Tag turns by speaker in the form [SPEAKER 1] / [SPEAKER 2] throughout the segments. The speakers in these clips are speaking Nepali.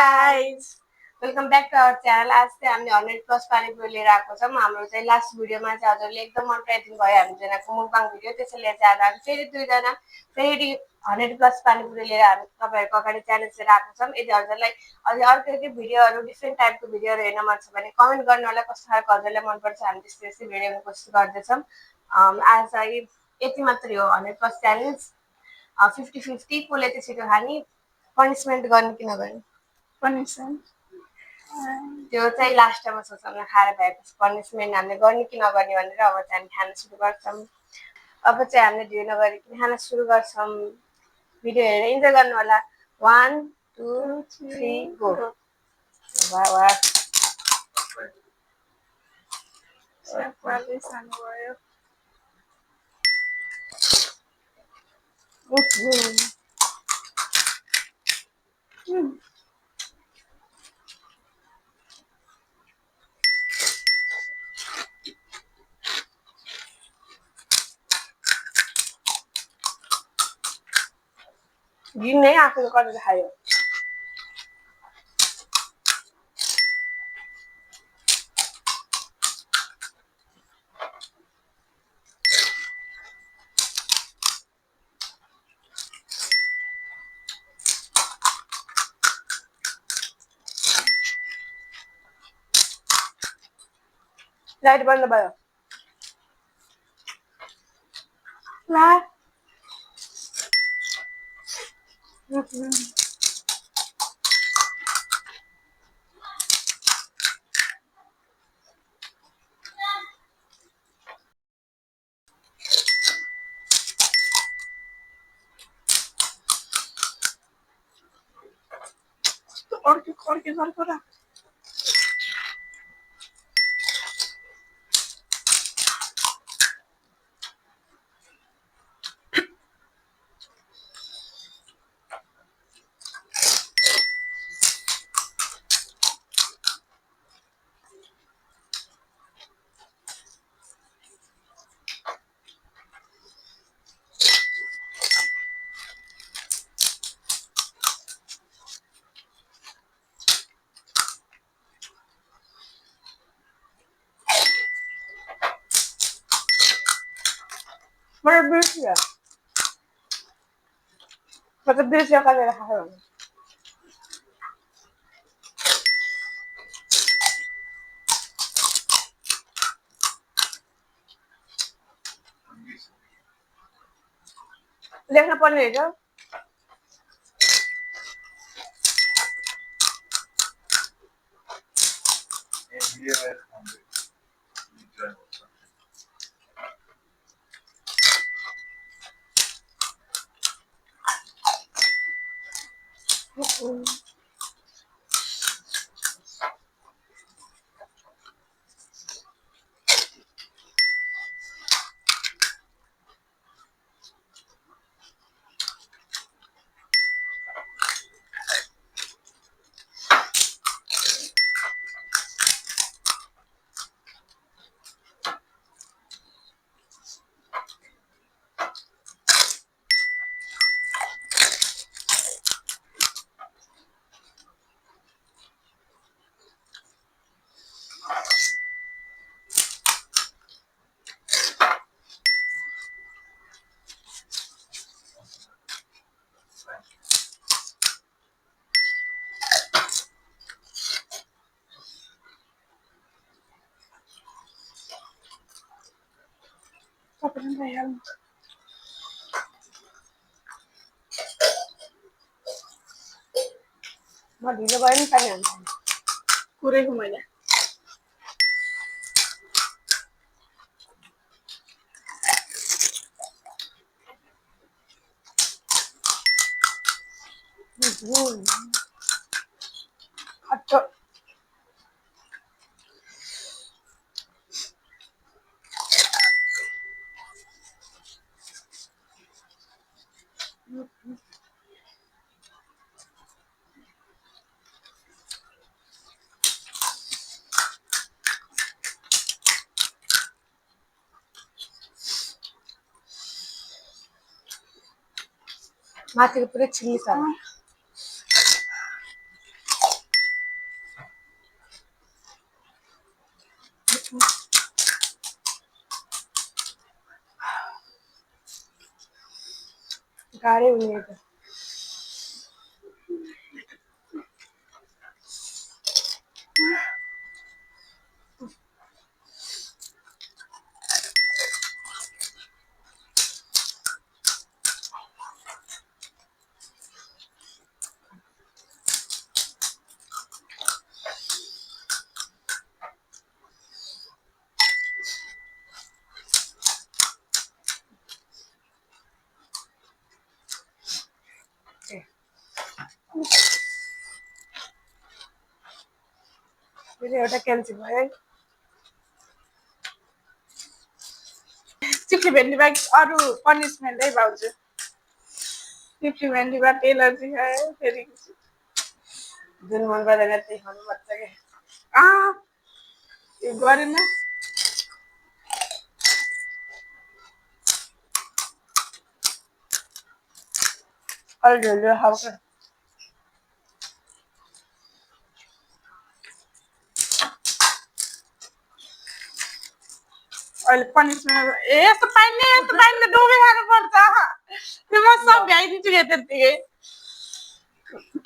[SPEAKER 1] guys, welcome back to our channel. आज चाहिँ हामीले 100+ पानीपुरी लिएर आएको छौँ। हाम्रो चाहिँ लास्ट भिडियोमा चाहिँ हजुरले एकदम मन पराइदिनु भयो हामीजनाको मुकबाङ भिडियो। त्यसैले चाहिँ आज हामी फेरि दुईजना फेरि 100+ पानीपुरी लिएर हामी तपाईहरुको अगाडि च्यालेन्ज लिएर आएको छौँ। यदि हजुरलाई अझै अर्को भिडियोहरु डिफ्रेन्ट टाइपको भिडियोहरु हेर्न मन छ भने कमेन्ट गर्नु होला कस्तो खालको हजुरलाई मन पर्छ। हामी त्यस्तै भिडियो हेर्ने कोसिस गर्दैछौँ। आज चाहिँ यति मात्रै हो 100+ च्यालेन्ज। 50-50 कसले चाहिँ छिटो खाने पनिशमेन्ट गर्ने कि नगर्ने
[SPEAKER 2] पनिशमेन्ट
[SPEAKER 1] त्यो चाहिँ लास्ट टाइममा सोचौँ खाएर भएपछि पनिशमेन्ट हामीले गर्ने कि नगर्ने भनेर अब चाहिँ हामी खान सुरु गर्छौँ। अब चाहिँ हामीले ढिलो नगरिकन खान सुरु गर्छौँ। भिडियो हेरेर इन्जोय गर्नु होला। 1 2 3 गो। वाह वाह
[SPEAKER 2] सबैले सानो भयो।
[SPEAKER 1] दिन नै आफूले गरेर खायो। लाइट बन्द भयो। ला
[SPEAKER 2] अर्के गर्छ
[SPEAKER 1] मलाई बिर्सियो। मतलब बिर्सियो गरेर खायो। लेख्न पर्ने रहेछ।
[SPEAKER 2] सबैले भइहाल्नु।
[SPEAKER 1] म ढिलो भयो नि पानी हाल्नु।
[SPEAKER 2] कुरेको मैले
[SPEAKER 1] खट्टो माथिको पुरै चिल्ली छ। गाह्रै हुने त फेरि एउटा क्यान्सल भयो है
[SPEAKER 2] चिप्ली भेन्डी बाहेक अरू पनिसमेन्टै भाउजू चिप्ली भेन्डीबाट एलर्जी खायो फेरि
[SPEAKER 1] जुन मन पर्दैन त्यही खानुपर्छ कि
[SPEAKER 2] यो गरेन
[SPEAKER 1] अलि झोल खाएको
[SPEAKER 2] अहिले पनिसमेन्ट यस्तो पाइने डुबी खानुपर्छ त्यो म सब भ्याइदिन्छु क्या त्यत्तिकै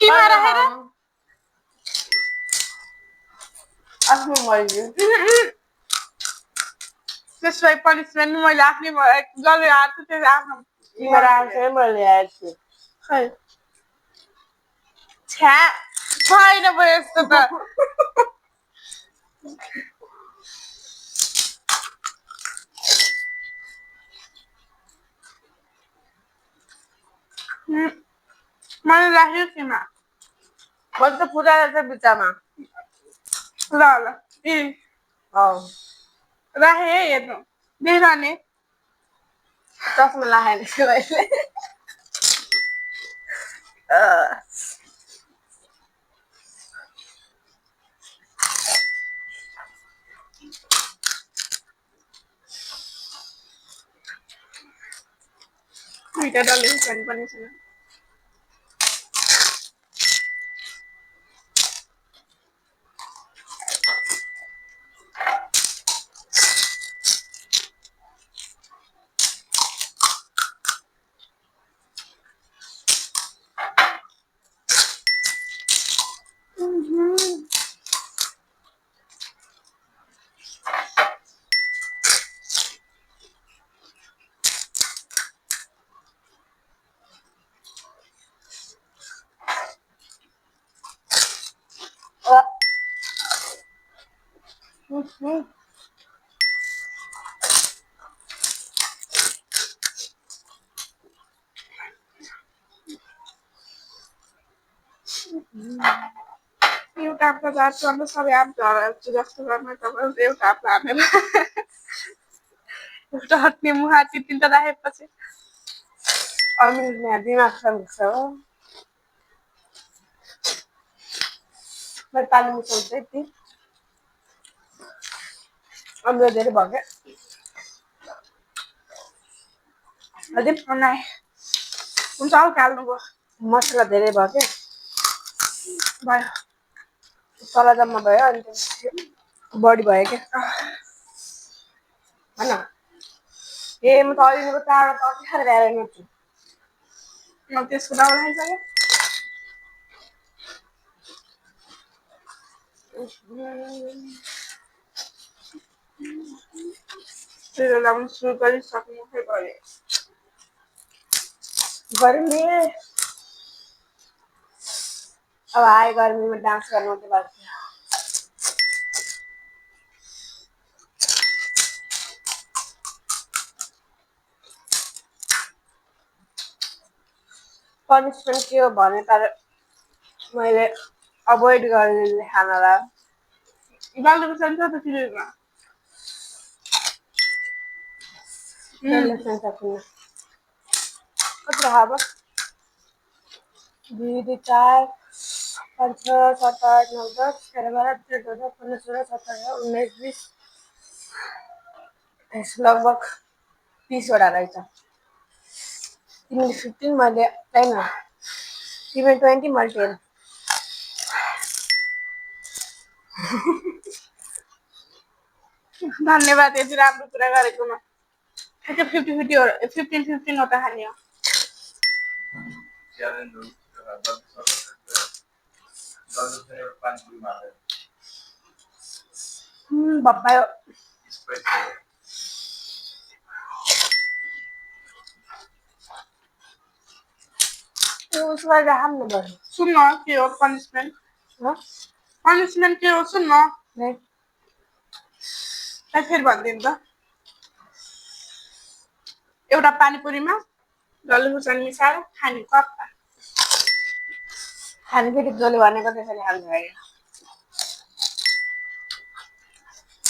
[SPEAKER 2] किमा राखेर
[SPEAKER 1] आफ्नो मर्जी
[SPEAKER 2] त्यसलाई पनिसमेन्ट मैले आफ्नै लगेर आएको त्यो आफ्नो
[SPEAKER 1] किमा राखेर मैले ल्याएको छु
[SPEAKER 2] खै छ्या छैन भयो यस्तो त मैले राखेको किमा
[SPEAKER 1] मैले त पुरा रहेछ बिचामा
[SPEAKER 2] ल ल ए राखेँ है हेर्नु देखिरहने
[SPEAKER 1] चस्मा लगाएन छु मैले
[SPEAKER 2] दुईटा डल्लै खानु पर्ने छैन एउटा आपका जात अन्त सबै आप झराल्छु जस्तो गर्नु तपाईँ एउटा आप हानेर एउटा हट्ने मुहाती तिनवटा राखेपछि
[SPEAKER 1] अमिर दिमाग छ हो मैले पानी मिसाउँछु यति अमिर धेरै भयो क्या
[SPEAKER 2] अझै बनाएँ हुन्छ हल्का हाल्नुभयो
[SPEAKER 1] मसला धेरै भयो क्या
[SPEAKER 2] भयो
[SPEAKER 1] तल जम्मा भयो अनि बढी भयो क्या होइन ए म त अहिलेको टाढो त अति खाएर ल्याएर हिँड्छु
[SPEAKER 2] म त्यसको दाउ राखिसकेँ तेरो लाउनु सुरु गरिसक्नु गरे
[SPEAKER 1] गर्मी अब आए गर्मीमा डान्स गर्नु मात्रै बाँकी पनिसमेन्ट के हो भने तर मैले अभोइड गरिदिने खानालाई
[SPEAKER 2] गालीको चाहिन्छ त चिरेमा
[SPEAKER 1] त्यसले चाहिँ सकिन्न कति खाएको 2 2 4 5 6 7 8 9 10 11 12 13 14 15 16 17 19 20 लगभग 30 वटा रहेछ तिमीले 15 मैले छैन तिमीले 20 मैले 10
[SPEAKER 2] धन्यवाद यति राम्रो कुरा गरेकोमा 15-15 वटा खाने हो बब्बायो
[SPEAKER 1] उसमा राम न
[SPEAKER 2] सुन्न के हो पनिसमेन्ट के हो सुन्न फेरि भनिदिनु त एउटा पानीपुरीमा डल्ले खुर्सानी मिसाएर खाने कप्पा
[SPEAKER 1] खाने फेरि जसले भनेको त्यसरी खान्छ अरे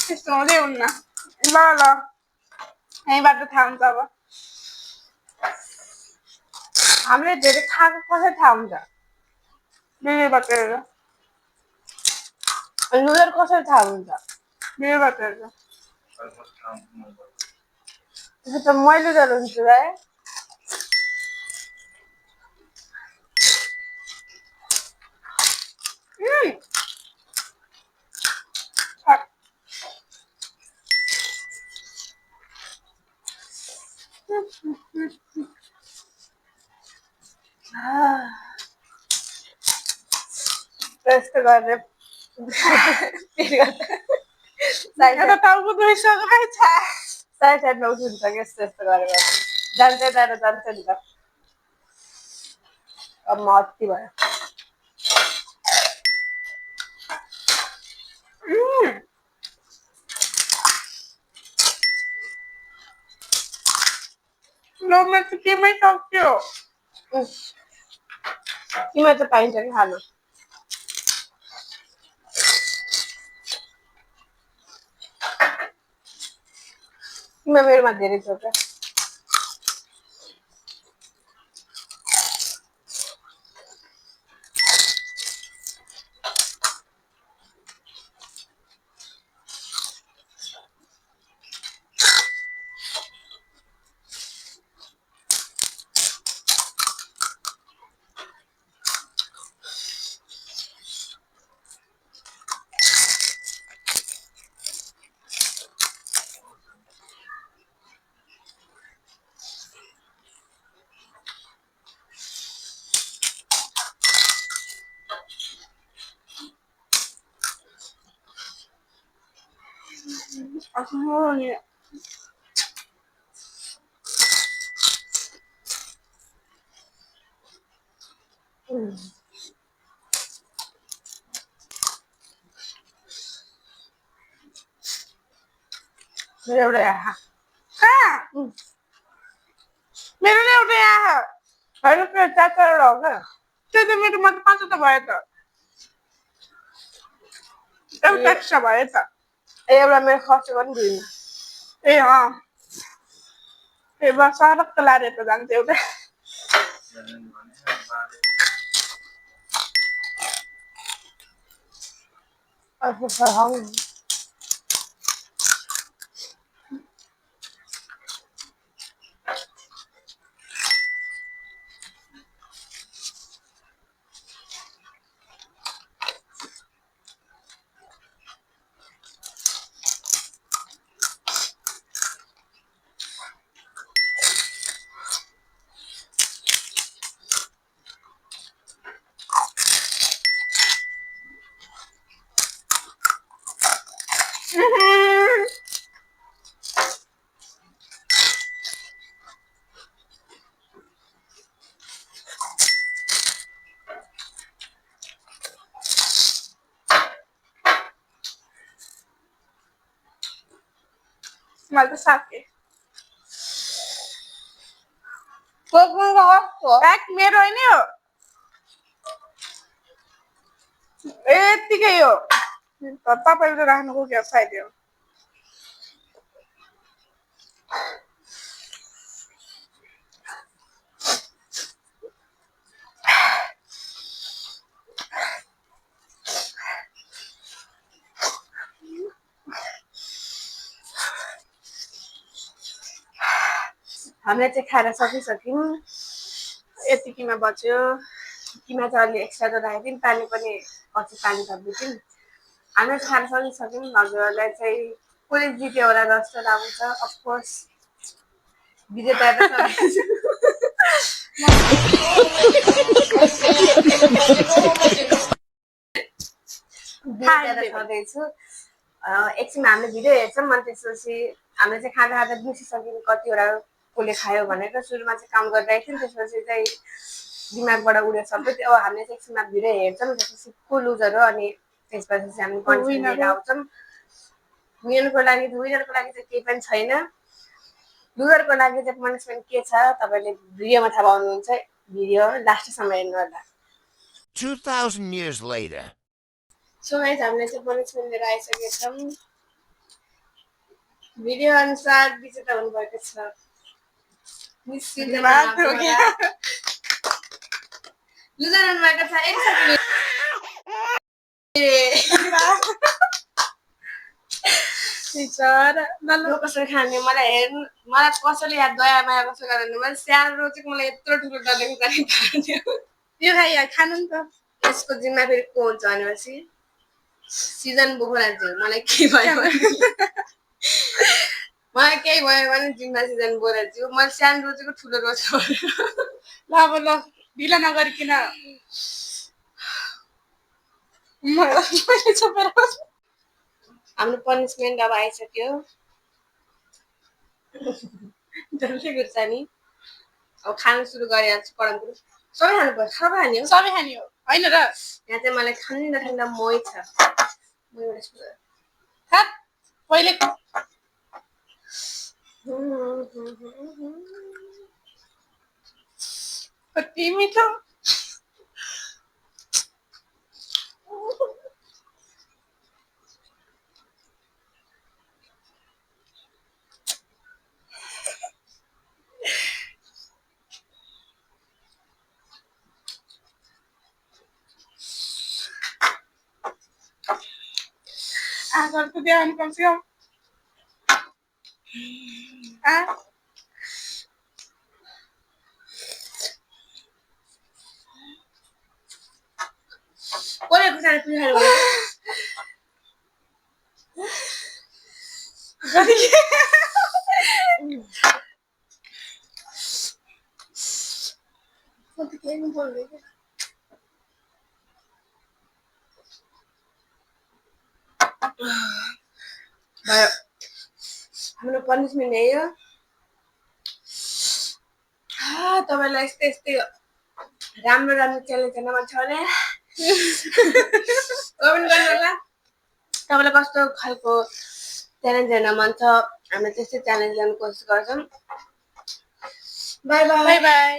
[SPEAKER 2] त्यस्तो हुँदै हुन्न ल ल यहीँबाट थाहा हुन्छ अब
[SPEAKER 1] हामीले धेरै खाएको कसरी थाहा हुन्छ
[SPEAKER 2] भिडियोबाट हेरेर
[SPEAKER 1] नुडल कसरी थाहा हुन्छ
[SPEAKER 2] भिडियोबाट हेरेर
[SPEAKER 1] त्यसो त मैले डर हुन्छु है यस्तो गरेर
[SPEAKER 2] एउटा टाउको दुइसकेको छ
[SPEAKER 1] साइडमा उठ्नुहुन्छ कि यस्तो यस्तो गरेर जान्छ जान्छ नि त अब म अति भयो
[SPEAKER 2] लोभमा चाहिँ केमै सक्यो
[SPEAKER 1] तिमीलाई त पाइन्छ कि खानु तिमीलाई मेरोमा धेरै छ क्या मेरो एउटा आहा
[SPEAKER 2] कहाँ मेरो नि एउटा यहाँ
[SPEAKER 1] होइन त्यो 4 हो क्या
[SPEAKER 2] त्यही त मेरोमा त 5 भयो त एउटा एक्स्ट्रा भयो त
[SPEAKER 1] एउटा मेरो खर्च पनि दिनु
[SPEAKER 2] ए ए बस सरक्क लाएर त जान्छ एउटा मैले त साके ब्याग मेरो होइन हो यतिकै हो तपाईँले त राख्नुको क्या साइड हो
[SPEAKER 1] हामीले चाहिँ खाना सकिसक्यौँ यतिकीमा बच्यो किमा चाहिँ अलि एक्स्ट्रा त राखिदिउँ पानी पनि कति पानी थपिदिउँ हामीले खाना सकिसक्यौँ हजुरहरूलाई चाहिँ कसले जित्यो होला जस्तो लाग्छ अफकोर्स विजेता त छँदैछु एकछिन हामीले भिडियो हेर्छौँ अनि त्यसपछि हामीले चाहिँ खाँदा खाँदा बिर्सिसक्यौँ कतिवटा कसले खायो भनेर सुरुमा चाहिँ काम गरिरहेको थियौँ त्यसपछि चाहिँ दिमागबाट उड्यो सबै त्यो हामीले चाहिँ एकछिनमा भिडियो हेर्छौँ त्यसपछि को लुजर हो अनि त्यसपछि चाहिँ हामी पनिसमेन्ट लिएर आउँछौँ विनरको लागि चाहिँ केही पनि छैन लुजरको लागि चाहिँ पनिसमेन्ट के छ तपाईँले भिडियोमा थाहा पाउनुहुन्छ भिडियो लास्टसम्म हेर्नु होला
[SPEAKER 3] 2000 years later.
[SPEAKER 1] सो गाइस हामीले चाहिँ पनिसमेन्ट लिएर आइसकेका छौँ भिडियो अनुसार विजेता हुनुभएको छ लुजर हुनुभएको छ कसरी खाने मलाई हेर्नु मलाई कसैले याद दया माया कसो गर्नु मैले सानो रोचेको मलाई यत्रो ठुलो डरलेको जाने
[SPEAKER 2] यो खाइ खानु नि त
[SPEAKER 1] यसको जिम्मा फेरि को हुन्छ भनेपछि सिजन बोराज्यू मलाई के भयो मलाई केही भयो भने जिम्मा सिजन बोराज्यू मैले सानो रोचेको ठुलो रोचेको
[SPEAKER 2] ल अब ल ढिला नगरिकन
[SPEAKER 1] हाम्रो पनिसमेन्ट अब आइसक्यो जल्दी गुर्सानी अब खानु सुरु गरिहाल्छु पढाउनु सबै खानु पर्छ सबै खाने हो
[SPEAKER 2] होइन र
[SPEAKER 1] यहाँ चाहिँ मलाई ठन्डा ठन्डा मोही छ
[SPEAKER 2] पहिले कति मिठो आगरको ध्यान कम से कम
[SPEAKER 1] कसले खुसाले पुछाले हाम्रो पनिसमेन्ट है यो तपाईँलाई यस्तै यस्तै राम्रो राम्रो च्यालेन्ज हेर्न मन छ भने कमेन्ट गर्नु होला तपाईँलाई कस्तो खालको च्यालेन्ज हेर्न मन छ हामीले त्यस्तै च्यालेन्ज ल्याउने कोसिस गर्छौँ बाई बाई
[SPEAKER 2] बाई